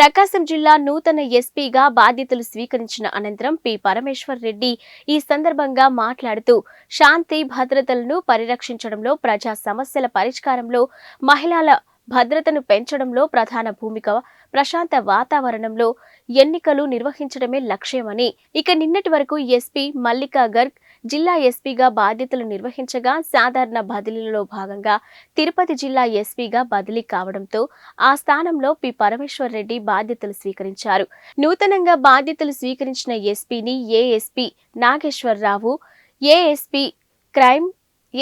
ప్రకాశం జిల్లా నూతన ఎస్పీగా బాధ్యతలు స్వీకరించిన అనంతరం పి పరమేశ్వర్ రెడ్డి ఈ సందర్భంగా మాట్లాడుతూ శాంతి భద్రతలను పరిరక్షించడంలో, ప్రజా సమస్యల పరిష్కారంలో, మహిళల భద్రతను పెంచడంలో ప్రధాన భూమిక, ప్రశాంత వాతావరణంలో ఎన్నికలు నిర్వహించడమే లక్ష్యమని, ఇక నిన్నటి వరకు ఎస్పీ మల్లికా గర్గ్ జిల్లా ఎస్పీగా బాధ్యతలు నిర్వహించగా సాధారణ బదిలీలో భాగంగా తిరుపతి జిల్లా ఎస్పీగా బదిలీ కావడంతో ఆ స్థానంలో పి పరమేశ్వర్ రెడ్డి బాధ్యతలు స్వీకరించారు. నూతనంగా బాధ్యతలు స్వీకరించిన ఎస్పీని ASP Nageswara Rao, ASP crime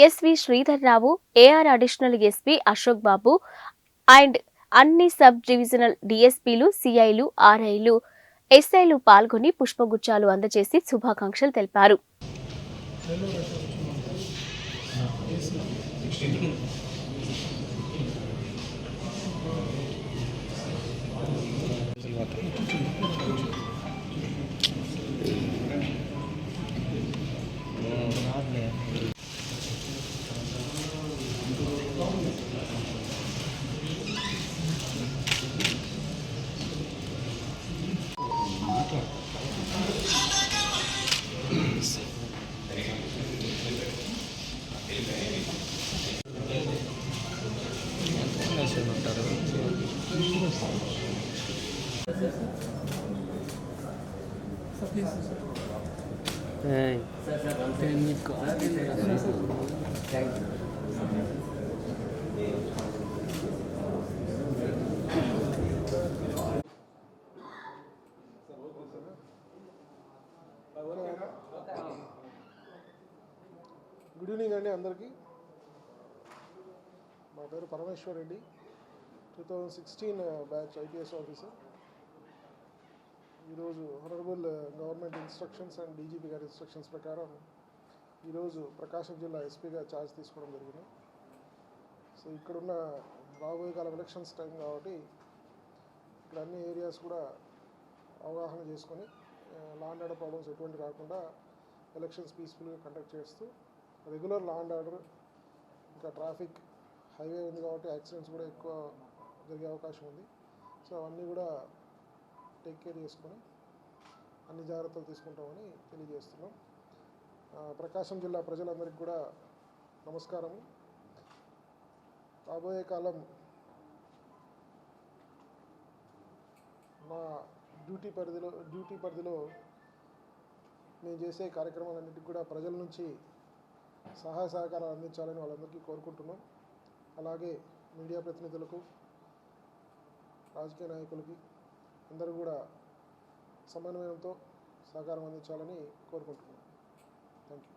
SV Sridhar Rao, AR additional SP Ashok Babu and అన్ని సబ్ డివిజనల్ డిఎస్పీలు, సిఐలు, ఆర్ఐలు, ఎస్ఐలు పాల్గొని పుష్పగుచ్చాలు అందజేసి శుభాకాంక్షలు తెలిపారు. గుడ్ ఈవినింగ్ అండి అందరికీ. మా పేరు Parameshwar Reddy, 2016 batch IPS officer. ఈరోజు honourable government instructions and DGP గారి ఇన్స్ట్రక్షన్స్ ప్రకారం ఈరోజు ప్రకాశం జిల్లా ఎస్పీగా ఛార్జ్ తీసుకోవడం జరిగింది. సో ఇక్కడున్న రాబోయే కాలం ఎలక్షన్స్ టైం కాబట్టి ఇక్కడ అన్ని ఏరియాస్ కూడా అవగాహన చేసుకొని లా అండ్ ఆర్డర్ ప్రాబ్లమ్స్ ఎటువంటి రాకుండా ఎలక్షన్స్ పీస్ఫుల్గా కండక్ట్ చేస్తూ రెగ్యులర్ లా అండ్ ఆర్డర్, ఇంకా ట్రాఫిక్ హైవే ఉంది కాబట్టి యాక్సిడెంట్స్ కూడా ఎక్కువ జరిగే అవకాశం ఉంది. సో అవన్నీ కూడా టేక్ కేర్ చేసుకొని అన్ని జాగ్రత్తలు తీసుకుంటామని తెలియజేస్తున్నాం. ప్రకాశం జిల్లా ప్రజలందరికీ కూడా నమస్కారం. రాబోయే కాలం మా డ్యూటీ పరిధిలో మేము చేసే కార్యక్రమాలన్నింటికి కూడా ప్రజల నుంచి సహాయ సహకారాలు అందించాలని వాళ్ళందరికీ కోరుకుంటున్నాం. అలాగే మీడియా ప్రతినిధులకు, రాజకీయ నాయకులకి అందరూ కూడా సమన్వయంతో సహకారం అందించాలని కోరుకుంటున్నాం. Thank you.